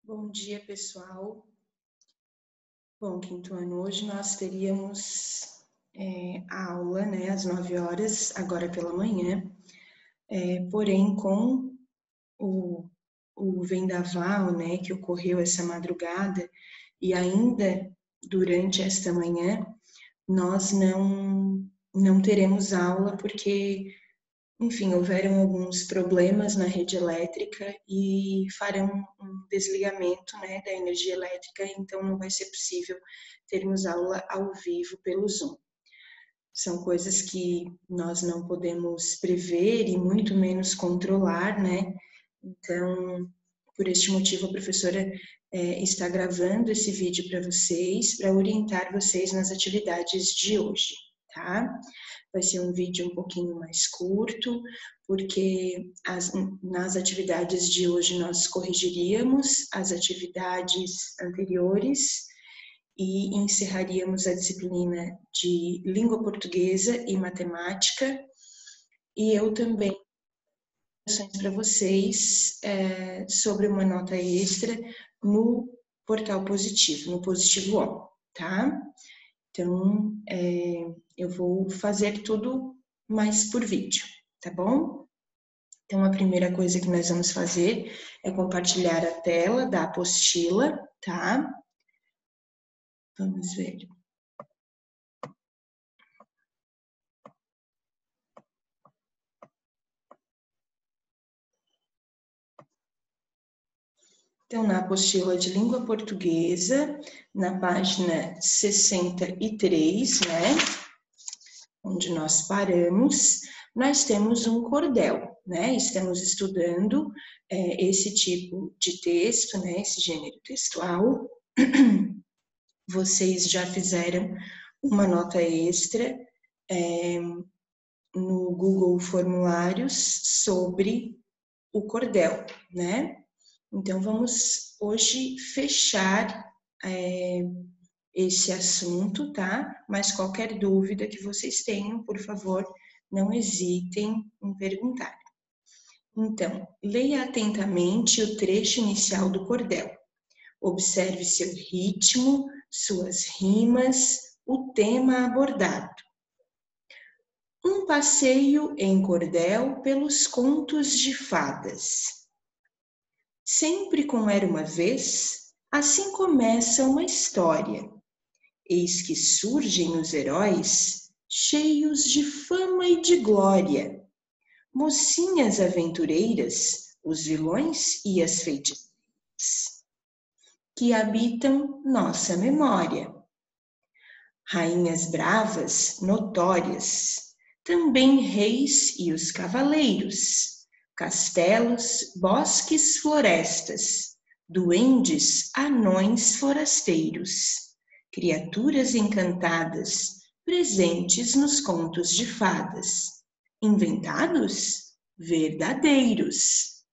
Bom dia, pessoal. Bom, quinto ano, hoje nós teríamos a aula, às 9 horas, agora pela manhã, porém com o vendaval, que ocorreu essa madrugada e ainda durante esta manhã, nós não teremos aula porque, enfim, houveram alguns problemas na rede elétrica e farão um desligamento, da energia elétrica, então não vai ser possível termos aula ao vivo pelo Zoom. São coisas que nós não podemos prever e muito menos controlar, Então, por este motivo, a professora está gravando esse vídeo para vocês, para orientar vocês nas atividades de hoje, tá? Vai ser um vídeo um pouquinho mais curto, porque nas atividades de hoje nós corrigiríamos as atividades anteriores e encerraríamos a disciplina de língua portuguesa e matemática, e eu também para vocês sobre uma nota extra no portal positivo, no Positivo On, tá? Então, eu vou fazer tudo mais por vídeo, tá bom? Então, a primeira coisa que nós vamos fazer é compartilhar a tela da apostila, tá? Vamos ver. Então, na apostila de língua portuguesa, na página 63, onde nós paramos, nós temos um cordel, Estamos estudando esse tipo de texto, esse gênero textual. Vocês já fizeram uma nota extra no Google Formulários sobre o cordel, Então, vamos hoje fechar esse assunto, tá? Mas qualquer dúvida que vocês tenham, por favor, não hesitem em perguntar. Então, leia atentamente o trecho inicial do cordel. Observe seu ritmo, suas rimas, o tema abordado. Um passeio em cordel pelos contos de fadas. Sempre como era uma vez, assim começa uma história. Eis que surgem os heróis, cheios de fama e de glória. Mocinhas aventureiras, os vilões e as feiticeiras, que habitam nossa memória. Rainhas bravas, notórias, também reis e os cavaleiros, castelos, bosques, florestas, duendes, anões forasteiros, criaturas encantadas, presentes nos contos de fadas. Inventados? Verdadeiros.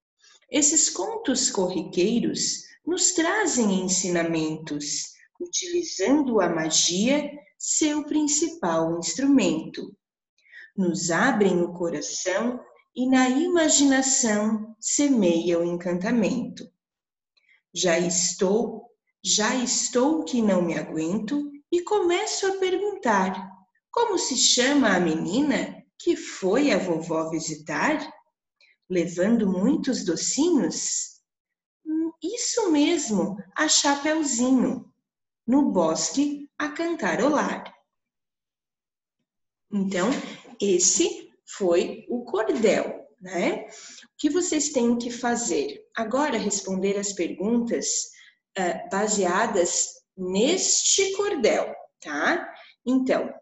Esses contos corriqueiros nos trazem ensinamentos, utilizando a magia, seu principal instrumento. Nos abrem o coração e na imaginação semeia o encantamento. Já estou que não me aguento e começo a perguntar: como se chama a menina que foi a vovó visitar? Levando muitos docinhos? Isso mesmo, a Chapeuzinho, no bosque a cantarolar. Então, esse foi o cordel, O que vocês têm que fazer? Agora, responder as perguntas baseadas neste cordel, tá? Então,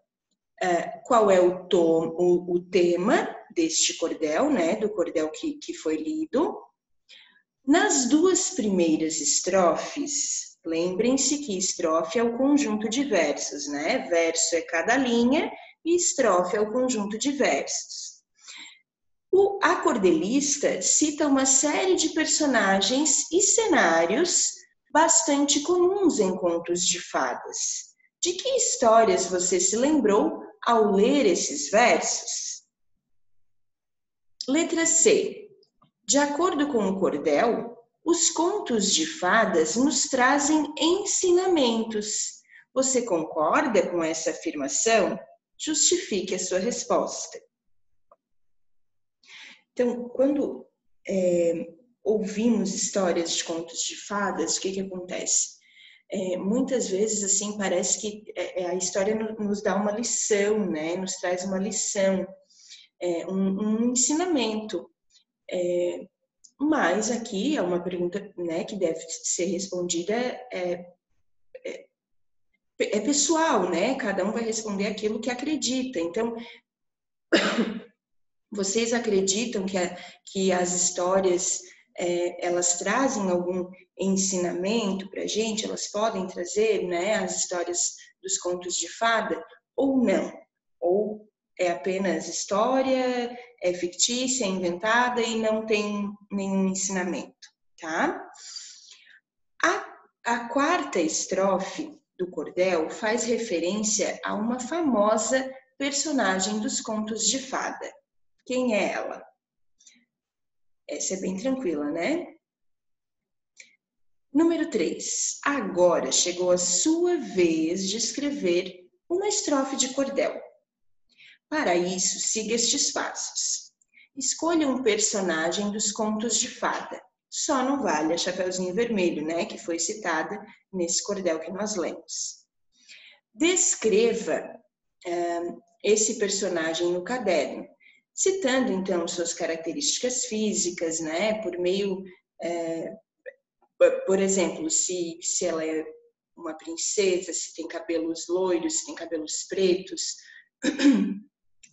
qual é o tema deste cordel, do cordel que foi lido? Nas duas primeiras estrofes, lembrem-se que estrofe é o conjunto de versos, Verso é cada linha e estrofe é o conjunto de versos. A cordelista cita uma série de personagens e cenários bastante comuns em contos de fadas. De que histórias você se lembrou ao ler esses versos? Letra C. De acordo com o cordel, Os contos de fadas nos trazem ensinamentos. Você concorda com essa afirmação? Justifique a sua resposta. Então, quando ouvimos histórias de contos de fadas, o que acontece? Muitas vezes, assim, parece que a história nos dá uma lição, né? Nos traz uma lição, um ensinamento. Mas aqui é uma pergunta, né, que deve ser respondida, é pessoal, né? Cada um vai responder aquilo que acredita. Então, vocês acreditam que as histórias elas trazem algum ensinamento para a gente? Elas podem trazer, né, as histórias dos contos de fada ou não? Ou é apenas história, é fictícia, é inventada e não tem nenhum ensinamento, tá? A quarta estrofe do cordel faz referência a uma famosa personagem dos contos de fada. Quem é ela? Essa é bem tranquila, né? Número 3. Agora chegou a sua vez de escrever uma estrofe de cordel. Para isso, siga estes passos. Escolha um personagem dos contos de fada. Só não vale a Chapeuzinho Vermelho, né? Que foi citada nesse cordel que nós lemos. Descreva esse personagem no caderno, citando, então, suas características físicas, né? Por meio, por exemplo, se ela é uma princesa, se tem cabelos loiros, se tem cabelos pretos,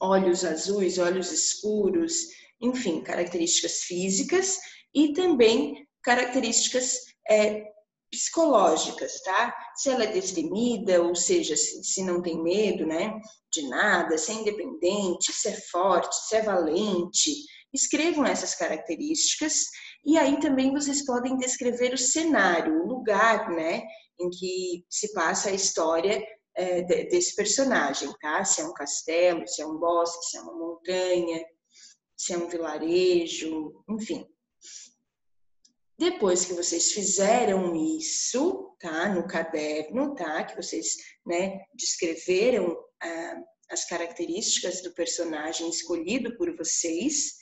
olhos azuis, olhos escuros, enfim, características físicas e também características psicológicas, tá? Se ela é destemida, ou seja, se não tem medo, né, de nada, se é independente, se é forte, se é valente. Escrevam essas características e aí também vocês podem descrever o cenário, o lugar, né, em que se passa a história desse personagem, tá? Se é um castelo, se é um bosque, se é uma montanha, se é um vilarejo, enfim. Depois que vocês fizeram isso, tá? No caderno, tá? Que vocês, né, descreveram as características do personagem escolhido por vocês,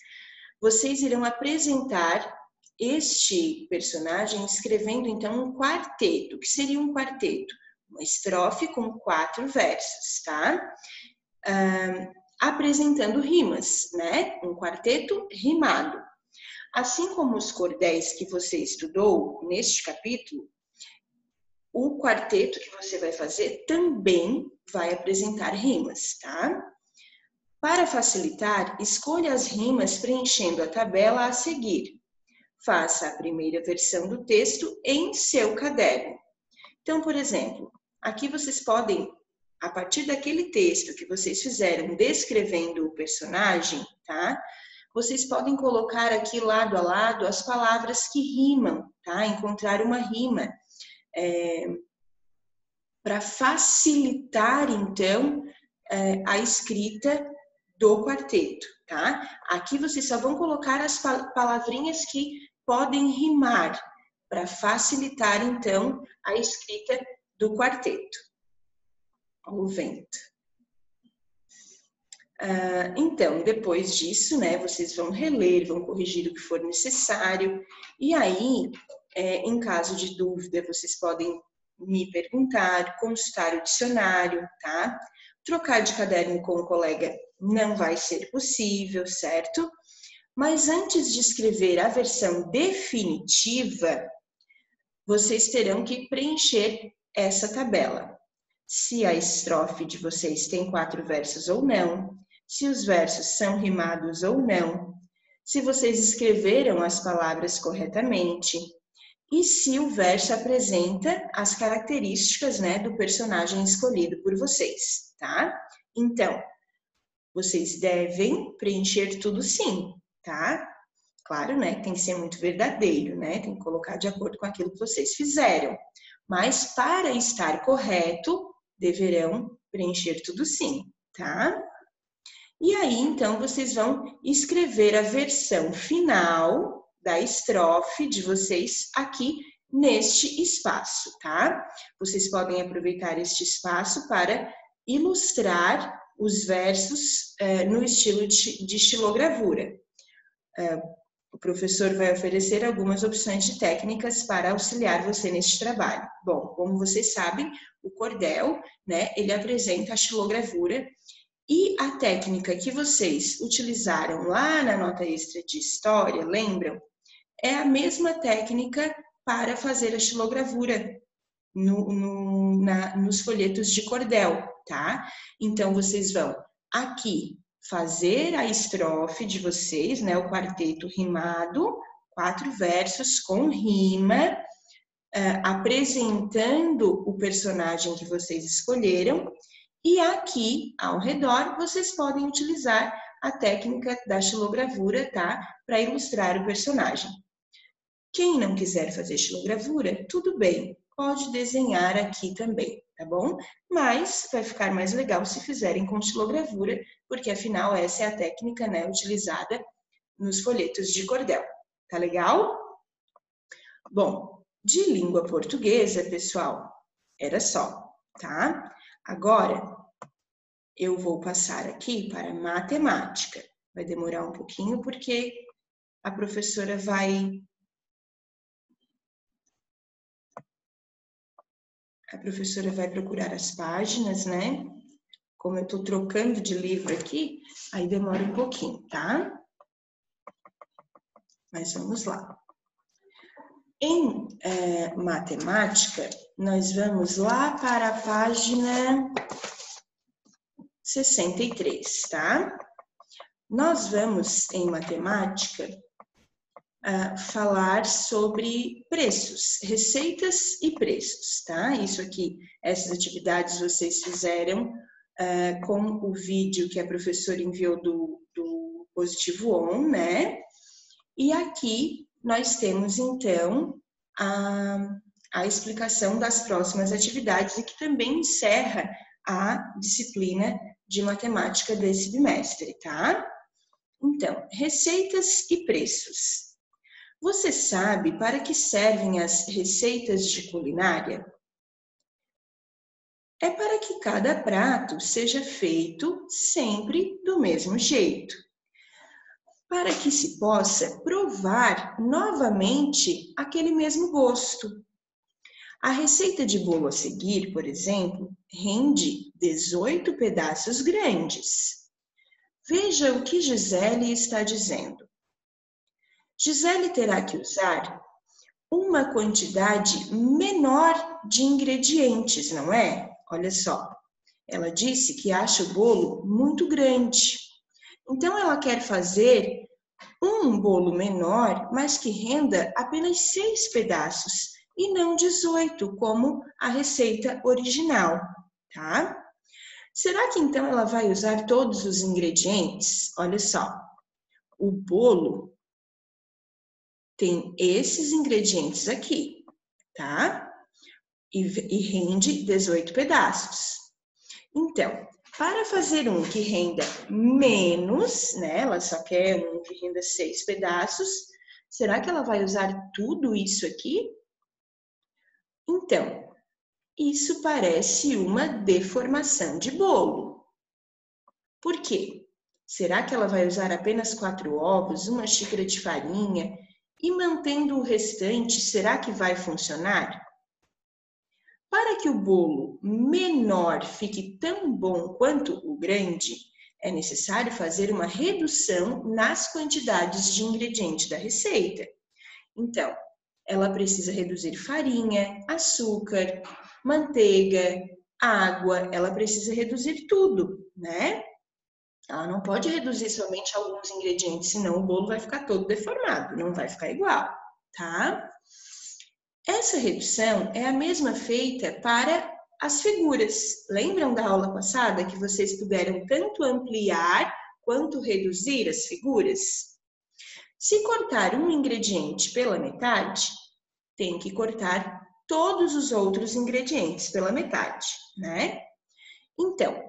vocês irão apresentar este personagem escrevendo, então, um quarteto. O que seria um quarteto? Uma estrofe com 4 versos, tá? Apresentando rimas, né? Um quarteto rimado. Assim como os cordéis que você estudou neste capítulo, o quarteto que você vai fazer também vai apresentar rimas, tá? Para facilitar, escolha as rimas preenchendo a tabela a seguir. Faça a primeira versão do texto em seu caderno. Então, por exemplo, aqui vocês podem, a partir daquele texto que vocês fizeram descrevendo o personagem, tá? Vocês podem colocar aqui lado a lado as palavras que rimam, tá? Encontrar uma rima para facilitar, então, a escrita do quarteto, tá? Aqui vocês só vão colocar as palavrinhas que podem rimar para facilitar, então, a escrita do quarteto. O vento. Então, depois disso, né, vocês vão reler, vão corrigir o que for necessário, e aí, em caso de dúvida, vocês podem me perguntar, consultar o dicionário, tá? Trocar de caderno com o colega não vai ser possível, certo? Mas antes de escrever a versão definitiva, vocês terão que preencher essa tabela. Se a estrofe de vocês tem 4 versos ou não, se os versos são rimados ou não, se vocês escreveram as palavras corretamente e se o verso apresenta as características, né, do personagem escolhido por vocês, tá? Então, vocês devem preencher tudo sim, tá? Claro, né, tem que ser muito verdadeiro, né? Tem que colocar de acordo com aquilo que vocês fizeram. Mas para estar correto, deverão preencher tudo sim, tá? E aí, então, vocês vão escrever a versão final da estrofe de vocês aqui neste espaço, tá? Vocês podem aproveitar este espaço para ilustrar os versos no estilo de estilogravura. O professor vai oferecer algumas opções de técnicas para auxiliar você neste trabalho. Bom, como vocês sabem, o cordel, né, ele apresenta a estilogravura e a técnica que vocês utilizaram lá na nota extra de história, lembram? É a mesma técnica para fazer a estilogravura nos folhetos de cordel, tá? Então, vocês vão aqui fazer a estrofe de vocês, né? O quarteto rimado, 4 versos com rima, apresentando o personagem que vocês escolheram. E aqui, ao redor, vocês podem utilizar a técnica da estilogravura, tá? Para ilustrar o personagem. Quem não quiser fazer estilogravura, tudo bem, pode desenhar aqui também, tá bom? Mas vai ficar mais legal se fizerem com estilogravura, porque afinal essa é a técnica, né, utilizada nos folhetos de cordel. Tá legal? Bom, de língua portuguesa, pessoal, era só, tá? Agora, eu vou passar aqui para matemática. Vai demorar um pouquinho, porque a professora vai procurar as páginas, né? Como eu estou trocando de livro aqui, aí demora um pouquinho, tá? Mas vamos lá. Em matemática, nós vamos lá para a página 63, tá? Nós vamos, em matemática, falar sobre preços, receitas e preços, tá? Isso aqui, essas atividades vocês fizeram com o vídeo que a professora enviou do Positivo On, né? E aqui nós temos, então, a explicação das próximas atividades e que também encerra a disciplina de matemática desse bimestre, tá? Então, receitas e preços. Você sabe para que servem as receitas de culinária? É para que cada prato seja feito sempre do mesmo jeito, para que se possa provar novamente aquele mesmo gosto. A receita de bolo a seguir, por exemplo, rende 18 pedaços grandes. Veja o que Gisele está dizendo. Gisele terá que usar uma quantidade menor de ingredientes, não é? Olha só, ela disse que acha o bolo muito grande. Então, ela quer fazer um bolo menor, mas que renda apenas 6 pedaços e não 18, como a receita original, tá? Será que então ela vai usar todos os ingredientes? Olha só, o bolo tem esses ingredientes aqui, tá? E rende 18 pedaços. Então, para fazer um que renda menos, né? Ela só quer um que renda 6 pedaços. Será que ela vai usar tudo isso aqui? Então, isso parece uma deformação de bolo. Por quê? Será que ela vai usar apenas 4 ovos, uma xícara de farinha e mantendo o restante, será que vai funcionar? Para que o bolo menor fique tão bom quanto o grande, é necessário fazer uma redução nas quantidades de ingredientes da receita. Então, ela precisa reduzir farinha, açúcar, manteiga, água, ela precisa reduzir tudo, né? Ela não pode reduzir somente alguns ingredientes, senão o bolo vai ficar todo deformado, não vai ficar igual, tá? Essa redução é a mesma feita para as figuras. Lembram da aula passada que vocês puderam tanto ampliar quanto reduzir as figuras? Se cortar um ingrediente pela metade, tem que cortar todos os outros ingredientes pela metade, né? Então,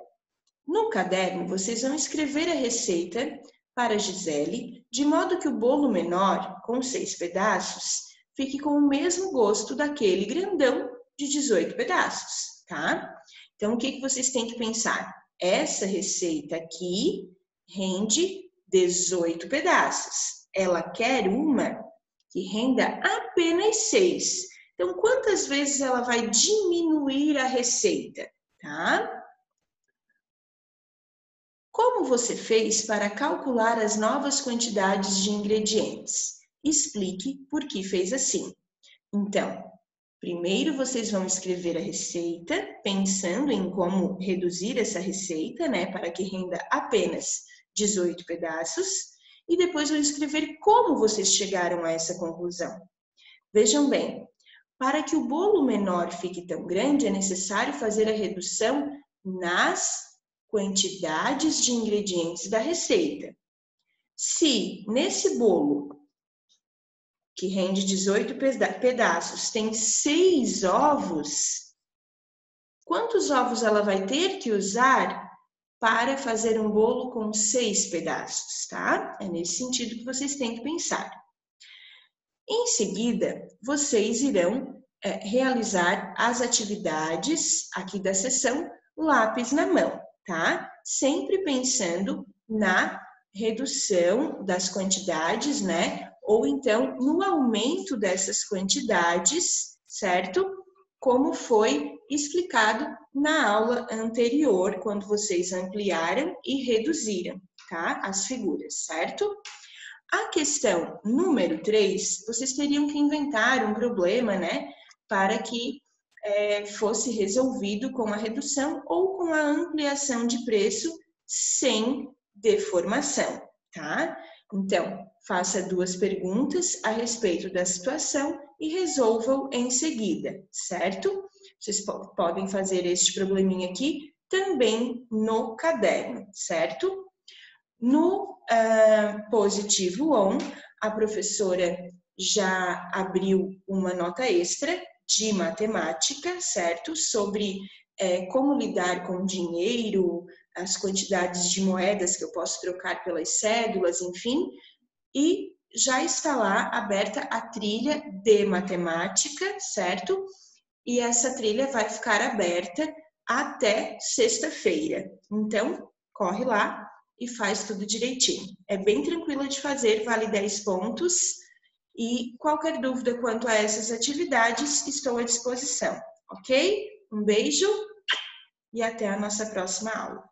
no caderno, vocês vão escrever a receita para Gisele, de modo que o bolo menor, com 6 pedaços, fique com o mesmo gosto daquele grandão de 18 pedaços, tá? Então, o que vocês têm que pensar? Essa receita aqui rende 18 pedaços. Ela quer uma que renda apenas 6. Então, quantas vezes ela vai diminuir a receita, tá? Como você fez para calcular as novas quantidades de ingredientes? Explique por que fez assim. Então, primeiro vocês vão escrever a receita, pensando em como reduzir essa receita, né, para que renda apenas 18 pedaços, e depois vão escrever como vocês chegaram a essa conclusão. Vejam bem, para que o bolo menor fique tão grande, é necessário fazer a redução nas quantidades de ingredientes da receita. Se nesse bolo, que rende 18 pedaços, tem 6 ovos, quantos ovos ela vai ter que usar para fazer um bolo com 6 pedaços, tá? É nesse sentido que vocês têm que pensar. Em seguida, vocês irão realizar as atividades aqui da sessão lápis na mão, tá? Sempre pensando na redução das quantidades, né? Ou então no aumento dessas quantidades, certo? Como foi explicado na aula anterior, quando vocês ampliaram e reduziram, tá? As figuras, certo? A questão número 3, vocês teriam que inventar um problema, né? Para que fosse resolvido com a redução ou com a ampliação de preço sem deformação, tá? Então, faça 2 perguntas a respeito da situação e resolvam em seguida, certo? Vocês podem fazer este probleminha aqui também no caderno, certo? No positivo on, a professora já abriu uma nota extra de matemática, certo? Sobre como lidar com dinheiro, as quantidades de moedas que eu posso trocar pelas cédulas, enfim. E já está lá aberta a trilha de matemática, certo? E essa trilha vai ficar aberta até sexta-feira. Então, corre lá e faz tudo direitinho. É bem tranquila de fazer, vale 10 pontos. E qualquer dúvida quanto a essas atividades, estou à disposição, ok? Um beijo e até a nossa próxima aula.